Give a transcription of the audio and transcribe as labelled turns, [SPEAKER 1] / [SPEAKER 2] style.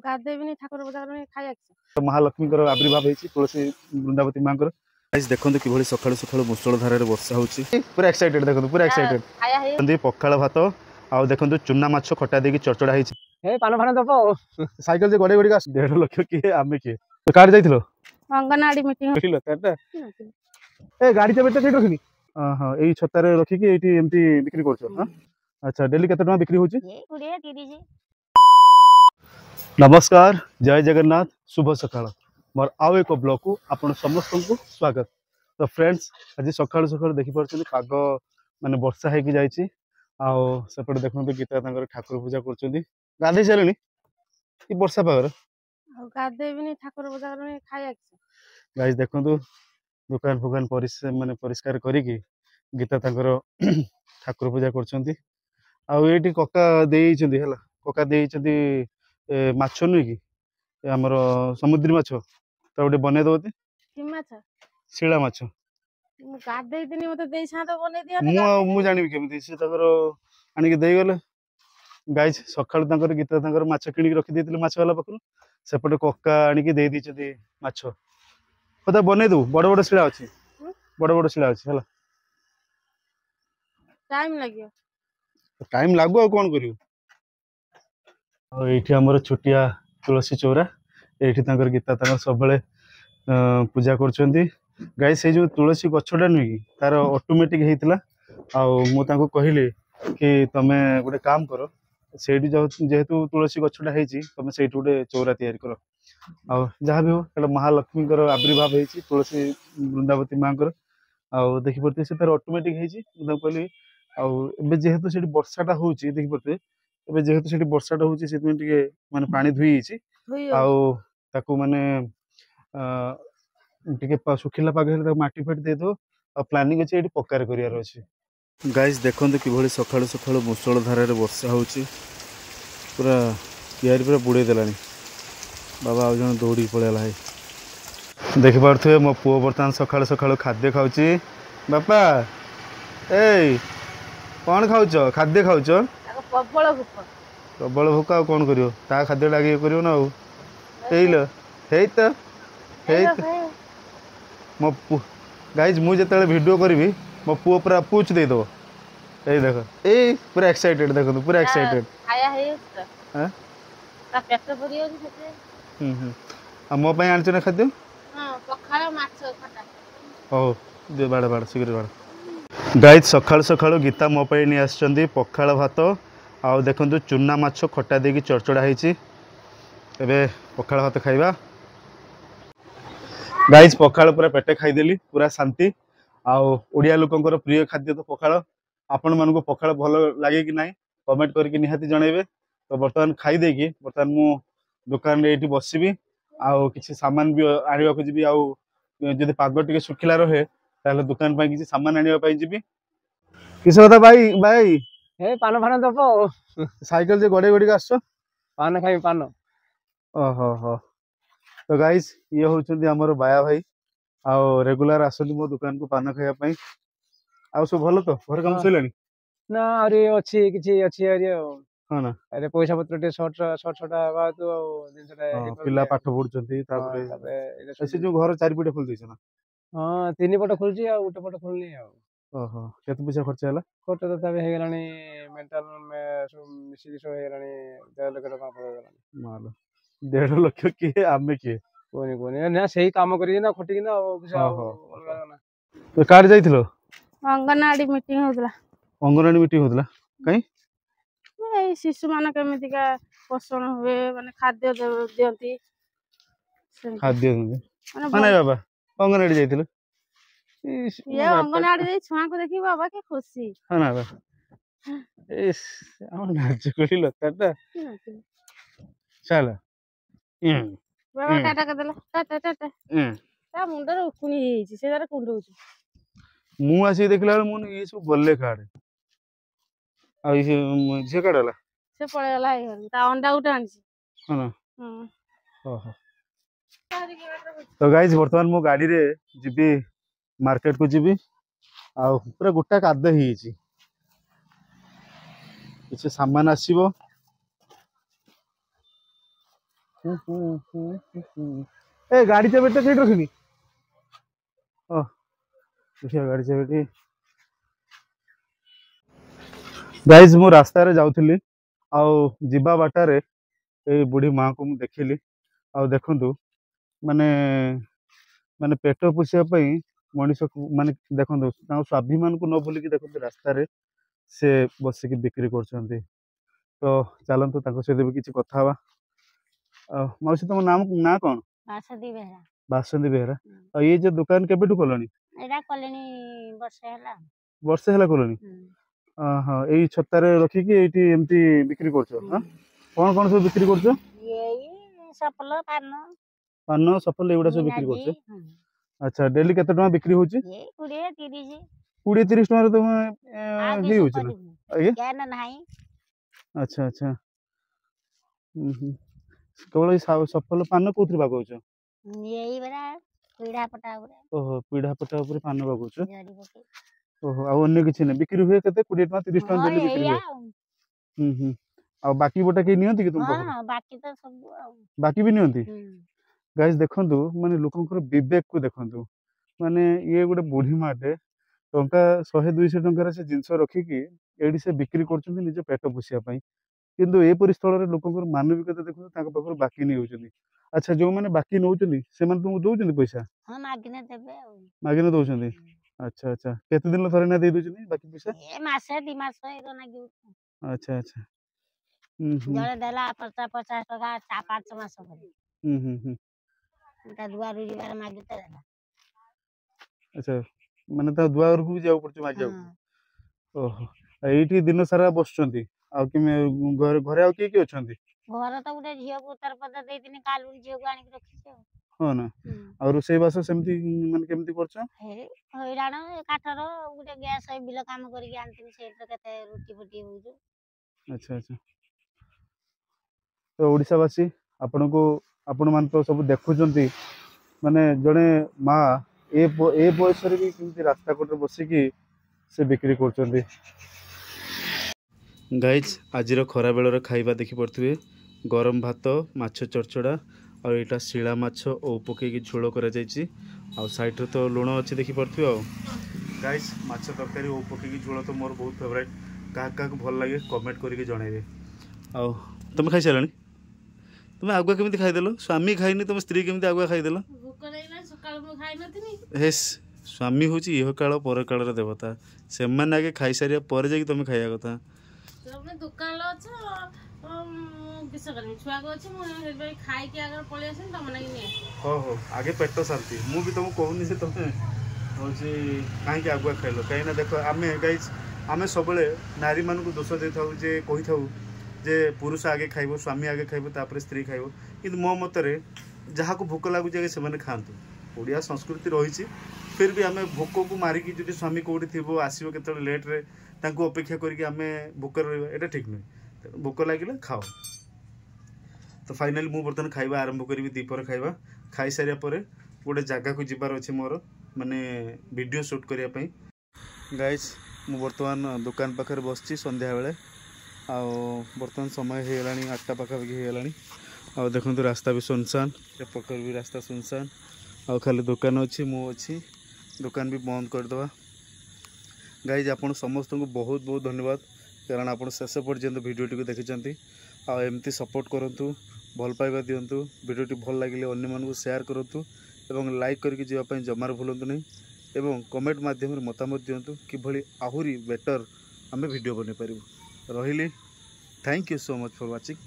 [SPEAKER 1] गाधेबिनी ठाकुर पूजा करबिनी खाइया
[SPEAKER 2] महालक्ष्मी आविर्भाव होती तुलसी वृंदावती माँ देखो कि सकाळु सकाळु मुसळ धारे वर्षा होची पूरा एक्साइटेड देखो पूरा एक्साइटेड पखाळ भात आउ देखो चुना माछ खटा देकी चरचड़ा होती
[SPEAKER 3] हे पान फान दब
[SPEAKER 2] साइकिल से गड़े गड़ी 1.5 लाख किए आमे किए कार जाइथिलो
[SPEAKER 1] अंगनवाड़ी मीटिंग
[SPEAKER 2] रखिलो ताटा ए गाड़ी चाबी कहीं रखिनी हां एई छतारे रखी कि एठी एमती बिक्री करछो हां अच्छा डेली केते टका बिक्री होची
[SPEAKER 1] 20 30
[SPEAKER 2] नमस्कार जय जगन्नाथ शुभ सकाळ मोर आउ एक ब्लॉग को आपण समस्त को स्वागत। तो फ्रेंड्स आज सकाळ सकाळ देखि परछन पाग माने वर्षा हे कि जाईची आउ सेपटे देखन गीता तांकर ठाकुर पूजा करछन गाधे चलनी कि वर्षा पागर
[SPEAKER 1] गाधेबिनी ठाकुर पूजा करबिनी खाइया
[SPEAKER 2] गाइस देखन दुकान फुकान माने परिष्कार करिकी गीता तांकर ठाकुर पूजा करछन आउ एठी कक्का देइछन्ती हला कक्का देइछन्ती माछ नुई कि आमर समुद्री माछ तो गोटे बने दो शिला माछ
[SPEAKER 1] गाधे दिन मते देई छां तो बने दिया
[SPEAKER 2] मु जानिबि केमिति से तकर आनिके देई गले गाइस सकाळ तंकर गीता तंकर माछ किणी रखि देतिले माछ वाला पखरु सेपटे कक्का आनिके देई दिछथि माछ पता बने दो बड़ बड़ शिला अछि बड़ शिला अछि हला टाइम लागो कोन करियो और ये आमर छुटिया तुलसी चौरा ये गीता सब पूजा कर गाई से जो तुलसी गछटा नुह कि तार ऑटोमेटिक होता आउ कहली कि तुम गोटे काम कर से जेहेतु तुलसी गछटा होती तुम से गोटे चौरा तैयारी कर जहाँ भी हो महालक्ष्मी आविर्भाव होती तुलसी वृंदावती माँ आउ देखिपे से तार ऑटोमेटिक होती कहली आउ जेहेतु से वर्षाटा हो देखिपे ଏବେ ଯେହେତୁ ସେଠି ବର୍ଷାଟା ହଉଛି ସେଥିପାଇଁ ଟିକେ ମାନେ ପାଣି ଧୋଇ ହେଇଛି ଆଉ ତାକୁ ମାନେ ଟିକେ ଶୁଖିଲା ପାଗ ହେଲେ ତାକୁ ମାଟି ଫାଟି ଦେଇଦେବ ଆଉ ପ୍ଲାନିଂ ଅଛି ଏଠି ପକ୍କାରେ କରିବାର ଅଛି। ଗାଇସ୍ ଦେଖନ୍ତୁ କିଭଳି ସକାଳୁ ସକାଳୁ ମୁଷଳ ଧାରାରେ ବର୍ଷା ହଉଛି ପୁରା କିଆରି ପୁରା ବୁଡ଼େଇ ଦେଲାଣି ବାବା ଆଉ ଜଣେ ଦୌଡ଼ିକି ପଳେଇଲା ଭାଇ ଦେଖିପାରୁଥିବେ ମୋ ପୁଅ ବର୍ତ୍ତମାନ ସକାଳୁ ସକାଳୁ ଖାଦ୍ୟ ଖାଉଛି ବାପା ଏଇ କ'ଣ ଖାଉଛ ଖାଦ୍ୟ ଖାଉଛ प्रबल भोक आ कौन करियो ता खाद्य लागे करियो ना मो गाइज मु जेतेले वीडियो करबी मो पुओ पूरा पूछ दे दो ए देखो ए पूरा एक्साइटेड देखो पूरा एक्साइटेड
[SPEAKER 1] खाया हे हां ता पेट भरी हो सेते
[SPEAKER 2] आ मो पय आनछ ना खाद्य
[SPEAKER 1] हां पखाळ माछ खटा
[SPEAKER 2] ओ दे बाड़ बाड़ शीघ्र बाड़ गाइज सकाळ सकाळ गीता मो पय नि आछंदी पखाळ भात आउ देखो चुना माछ खटा देकी चरचड़ा होती पखाड़ भात खाइबा गाइज पखाड़ पूरा पेटे खाईदेली पूरा शांति आउ ओडिया लोकंकर प्रिय खाद्य तो पखाड़ आपण मानक पखाड़ भल लगे कि ना कमेंट करके निहाती जनइबे। तो बर्तमान खाई देकी बर्तमान मु दुकान रे एठी बसिबी आउ किछि सामान भी आनिबा को जिबी आउ जदि पाग टिके सुखिला रहे ताले दुकान पय किछि सामान आनिबा पय जिबी किस कथा भाई भाई
[SPEAKER 3] हे पान फान दब
[SPEAKER 2] साइकिल से गड़े गड़ी आस
[SPEAKER 3] पान खाई पान
[SPEAKER 2] ओहो हो तो गाइस ये होचंदी हमर बाया भाई आउ रेगुलर आसली मो दुकान को पान खाया पई आउ सब भलो तो घर काम सइलानी
[SPEAKER 3] ना अरे अछि किछि अछि अरे
[SPEAKER 2] हां ना
[SPEAKER 3] अरे पैसा पत्र टे शॉर्ट छोटा बा तो दिन से
[SPEAKER 2] पिला पाठ पढुचंती तापरे ऐसे जो घर चारि पटे खोल दैछ ना
[SPEAKER 3] हां तीन पट खोलची आ उटे पट खोलनी आ
[SPEAKER 2] ओहो केते पैसा खर्च होला
[SPEAKER 3] खर्च तो तबे हे गलानी मेंटल में मिसी सो हे गलानी 1.5 लाख टका पड़ गलानी
[SPEAKER 2] मालो 1.5 लाख के आमे के
[SPEAKER 3] कोनी ना सही काम करी ना खटी ना किछ ना
[SPEAKER 2] तो कार जाइथिलो
[SPEAKER 1] अंगनवाड़ी मीटिंग होतला
[SPEAKER 2] अंगनवाड़ी मीटिंग होतला काई
[SPEAKER 1] ए शिशु मान केमिति का पोषण हुए माने खाद्य दियंती
[SPEAKER 2] खाद्य माने बाबा अंगनवाड़ी जाइथिलो
[SPEAKER 1] ये अंगनवाड़ी दे छुआ को देखि बाबा के खुशी
[SPEAKER 2] हां ना बा इस हम नाच कोली लताटा चल
[SPEAKER 1] बाबा टाटा कर देला टाटा टाटा ता मुंडर उकुनी हेछि से दार कुंडौछ
[SPEAKER 2] मु आसी देखला मु ये सब बल्ले काड आ ये जे काडला
[SPEAKER 1] से पळेला हे ता अंडा उठा आनछि
[SPEAKER 2] हां ना ओहो तो गाइस वर्तमान मो गाड़ी रे जिबी मार्केट को जीवी आ पूरा गोटा काद किसी सामान आसो ए गाड़ी चाबिटा कहीं रखनी देखिए गाड़ी चाबिटी गाइज मु रास्ता रे जाउथली आउ जिबा बाटारे ए बुढ़ी माँ को मु देखिली आउ देखंतु माने माने पेट पोषिया पई मनीष माने देखंतु स्वाभिमान को न भूलिकी देखंतु रास्ता रे से बसिकी बिक्री करछंती तो चलंतु ताको सहित भी किछि कथा हवा मौसी तुम नाम ना कौन
[SPEAKER 1] ବାସନ୍ତୀ ବେହେରା
[SPEAKER 2] बासंती बेहरा और ये जो दुकान केबेठु खोलनी
[SPEAKER 1] ଏଇଟା କଲେଣି ବର୍ଷେ ହେଲା
[SPEAKER 2] वर्षे हला खोलनी हाँ यही छत्तारे रखिकी एठी एमती बिक्री करछो हां कौन कौन सब बिक्री करछो
[SPEAKER 1] ଏଇ ସପଲ
[SPEAKER 2] पान सफल एगुडा सब बिक्री करछो अच्छा डेली केते टका बिक्री होची
[SPEAKER 1] ଏଇ 20 30
[SPEAKER 2] 20 30 टका तुम
[SPEAKER 1] ଆଉ
[SPEAKER 2] हे
[SPEAKER 1] କିଛି
[SPEAKER 2] होची ना आगे
[SPEAKER 1] ଜ୍ଞାନ ନାହିଁ
[SPEAKER 2] अच्छा अच्छा केवल सफल पान कोथि बागौछ
[SPEAKER 1] ଏଇ ବେରା ପିଢା पटा ଉପରେ
[SPEAKER 2] ओहो पीढ़ा पटा ऊपर पान बागौछ
[SPEAKER 1] ଜରି ପକେଇ
[SPEAKER 2] ओहो आ अन्य किछि नै बिक्री हुए केते 20 टका 30 टका डेली बिक्री
[SPEAKER 1] ଏଇଆ
[SPEAKER 2] हुए आ बाकी बोटा के नियंती कि तुम
[SPEAKER 1] ହଁ ବାକି ତ ସବୁ ଆଉ
[SPEAKER 2] बाकी भी नियंती गाइस देखंतु माने लोकंकर विवेक को देखंतु माने ये गोटे बुढ़ी माटे टंका 100 200 टंका से जिंस रखिकी एडी से बिक्री करछन्ती निज पेट पोषिया पई किंतु ए परिस्थल रे लोकंकर मानविकता देखंतु ताका पाखर बाकी नै होचन्ती अच्छा जो माने बाकी नौचन्ती से माने तुमको दउचन्ती पैसा
[SPEAKER 1] ହଁ ମାଗିने ଦେବେ ଆଉ
[SPEAKER 2] मागिने दउचन्ती अच्छा अच्छा केते दिन थरे ना दे दउचन्ती बाकी पैसा
[SPEAKER 1] ଏ ମାସେ 2 ମାସ ଏଇର ନାଗିବ
[SPEAKER 2] अच्छा अच्छा
[SPEAKER 1] ଜଣେ ଦେଲା 50 ଟଙ୍କା 5 ମାସ ପରେ ତା ଦୁଆରୁ ଯିବାର ମାଗିତେ ଦେଲା
[SPEAKER 2] अच्छा माने ता दुआर को भी जाऊ पड़छ मागिया ओहो एठी दिन सारा बसचन्ती आ कि घर घरे आ की अछन्ती
[SPEAKER 1] घर तो गोटे झील को उत्तर पद देती कालू झील को आनिक रखी
[SPEAKER 2] हाँ ना आ रोसई बास सेमती माने केमती करछ
[SPEAKER 1] हईराण काठर गोटे गैस बिल काम करके आनती से केते रुटी फुटी हो
[SPEAKER 2] अच्छा अच्छा तो ओडिसावासी आपण को आपण मान तो सब देखुचंती माने जड़े माँ ए बयस भी केमती रास्ता कोटर बसिकी से बिक्री करचंती गाइज आज खरा बेलर खाइबा देखि पड़थिबे गरम भात माछ चरचड़ा और यहाँ शिला माछ ओ पकईकि झोल कर साइड रे तो लुण अच्छी देखी पड़थिबे आ गाइस माछ तरकारी ओ पकईकि झोल तो मोर बहुत फेवरेट क्या भल लगे कमेंट करके जनइबे आ तुम खाई सारा तुम आगुआ केमी खाईदेल स्वामी खाइनी तुम स्त्री केमी आगुआ खाईदेल हेस स्वामी हूँ इह काल पर काल देवता से आगे खाई सारे पर जा तुम खाइया कथा
[SPEAKER 1] दुकान
[SPEAKER 2] हो हो आगे पेट शांति मुझे तुमको कहूनी से तुम हूँ कहीं आगुआ खाइल कहीं देख आम गाइज आम सब नारी मान दोष दे जे कही था जे पुरुष आगे खाइब स्वामी आगे खाइब तापर स्त्री खाइब कि मो मतरे जहाँ को भोक लगुच आगे से खातु ओडिया संस्कृति रही फिर भी आम भोक को मारिकी जो स्वामी कौटी थी आसो के लेट्रे अपेक्षा करके आम भोक रहा ठीक नुहे भोक लगे खाओ तो फाइनाली मु बर्तमान खाइबा आरंभ करी दीपर खाइबा खाई सारिया परे गोटे जगह को जिबार अच्छे मोर माने वीडियो शूट करिया पई गाइस मु बर्तमान दुकान पाखरे बसची संध्या बेले आ बर्तमान समय हो गलानी 8टा पाखापाखि हो गलानी आ देखंतु रास्ता भी सुनसान ए पकर भी रास्ता सुनसान आ खाली दुकान अच्छी मु अच्छी दुकान भी बंद करदवा गाइज आपन समस्त को बहुत बहुत धन्यवाद कारण आप शेष पर्यंत भिडियोटी को देखिंट आ एमती सपोर्ट करंतु भल पाइबा दिंतु भिडियोटी भल लगे अन्य मानक शेयर करंतु एवं लाइक करके जीवाई जमार भूलु नहीं एवं कमेंट माध्यम मतामत दिंतु कि आहुरी बेटर आम वीडियो बन पारू रही thank you so much for watching.